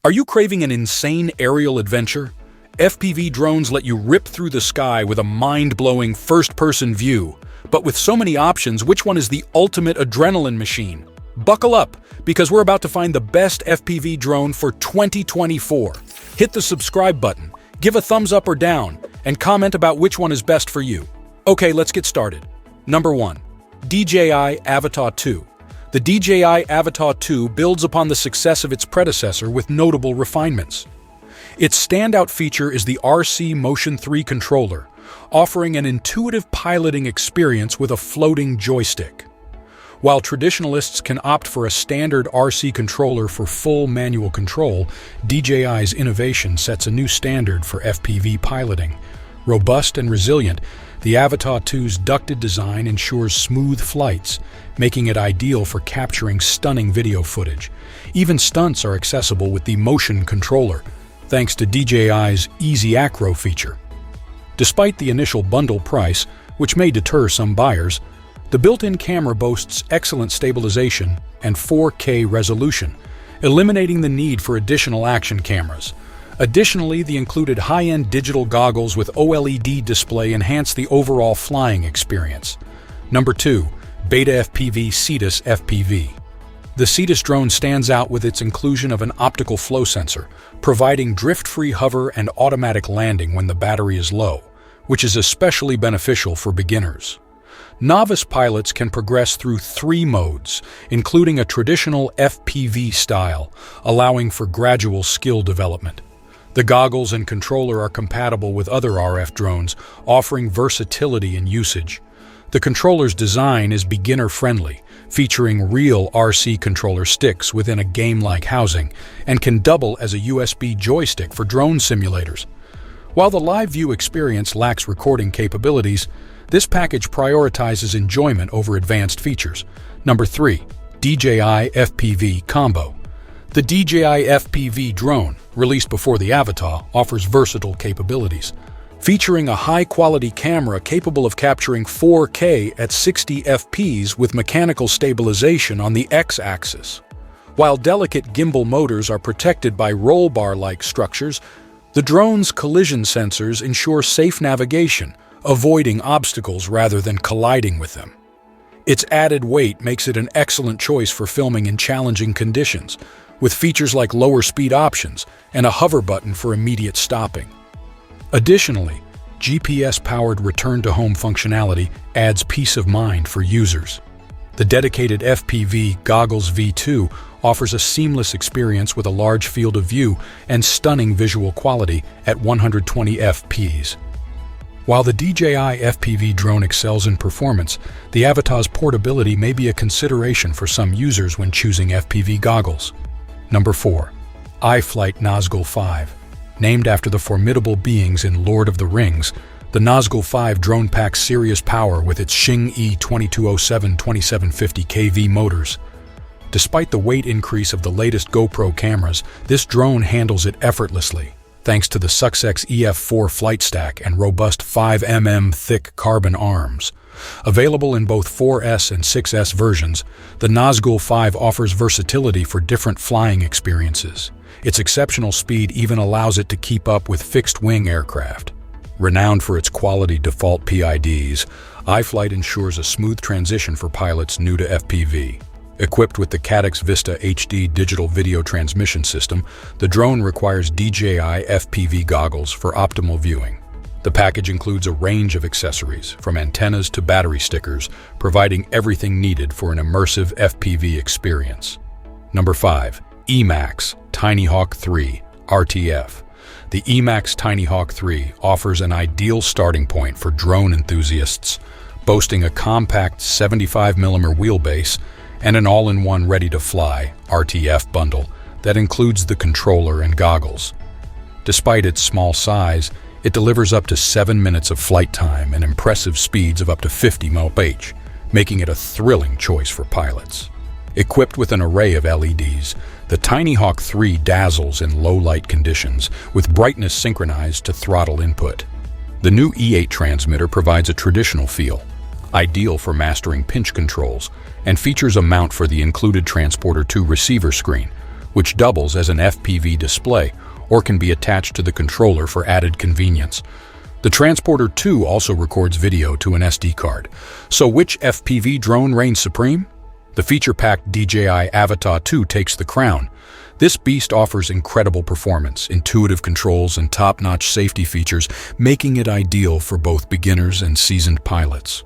Are you craving an insane aerial adventure? FPV drones let you rip through the sky with a mind-blowing first-person view. But with so many options, which one is the ultimate adrenaline machine? Buckle up, because we're about to find the best FPV drone for 2024. Hit the subscribe button, give a thumbs up or down, and comment about which one is best for you. Okay, let's get started. Number 1. DJI Avata 2. The DJI Avata 2 builds upon the success of its predecessor with notable refinements. Its standout feature is the RC Motion 3 controller, offering an intuitive piloting experience with a floating joystick. While traditionalists can opt for a standard RC controller for full manual control, DJI's innovation sets a new standard for FPV piloting. Robust and resilient, the Avata 2's ducted design ensures smooth flights, making it ideal for capturing stunning video footage. Even stunts are accessible with the motion controller, thanks to DJI's Easy Acro feature. Despite the initial bundle price, which may deter some buyers, the built-in camera boasts excellent stabilization and 4K resolution, eliminating the need for additional action cameras. Additionally, the included high-end digital goggles with OLED display enhance the overall flying experience. Number 2. BetaFPV Cetus FPV. The Cetus drone stands out with its inclusion of an optical flow sensor, providing drift-free hover and automatic landing when the battery is low, which is especially beneficial for beginners. Novice pilots can progress through 3 modes, including a traditional FPV style, allowing for gradual skill development. The goggles and controller are compatible with other RF drones, offering versatility in usage. The controller's design is beginner-friendly, featuring real RC controller sticks within a game-like housing, and can double as a USB joystick for drone simulators. While the live view experience lacks recording capabilities, this package prioritizes enjoyment over advanced features. Number 3. DJI FPV Combo. The DJI FPV drone, released before the Avata, offers versatile capabilities. Featuring a high-quality camera capable of capturing 4K at 60 fps with mechanical stabilization on the X-axis. While delicate gimbal motors are protected by roll bar-like structures, the drone's collision sensors ensure safe navigation, avoiding obstacles rather than colliding with them. Its added weight makes it an excellent choice for filming in challenging conditions, with features like lower speed options and a hover button for immediate stopping. Additionally, GPS-powered return-to-home functionality adds peace of mind for users. The dedicated FPV Goggles V2 offers a seamless experience with a large field of view and stunning visual quality at 120 fps. While the DJI FPV drone excels in performance, the Avata's portability may be a consideration for some users when choosing FPV goggles. Number 4. iFlight Nazgul 5. Named after the formidable beings in Lord of the Rings, the Nazgul 5 drone packs serious power with its Xing E2207-2750 kV motors. Despite the weight increase of the latest GoPro cameras, this drone handles it effortlessly, thanks to the Success EF4 flight stack and robust 5 mm thick carbon arms. Available in both 4S and 6S versions, the Nazgul 5 offers versatility for different flying experiences. Its exceptional speed even allows it to keep up with fixed-wing aircraft. Renowned for its quality default PIDs, iFlight ensures a smooth transition for pilots new to FPV. Equipped with the Caddx Vista HD digital video transmission system, the drone requires DJI FPV goggles for optimal viewing. The package includes a range of accessories, from antennas to battery stickers, providing everything needed for an immersive FPV experience. Number 5. EMAX TinyHawk 3 RTF. The EMAX TinyHawk 3 offers an ideal starting point for drone enthusiasts, boasting a compact 75mm wheelbase and an all-in-one ready-to-fly RTF bundle that includes the controller and goggles. Despite its small size, it delivers up to 7 minutes of flight time and impressive speeds of up to 50 mph, making it a thrilling choice for pilots. Equipped with an array of LEDs, the TinyHawk 3 dazzles in low-light conditions, with brightness synchronized to throttle input. The new E8 transmitter provides a traditional feel, ideal for mastering pinch controls, and features a mount for the included Transporter 2 receiver screen, which doubles as an FPV display, or can be attached to the controller for added convenience. The Transporter 2 also records video to an SD card. So which FPV drone reigns supreme? The feature-packed DJI Avata 2 takes the crown. This beast offers incredible performance, intuitive controls, and top-notch safety features, making it ideal for both beginners and seasoned pilots.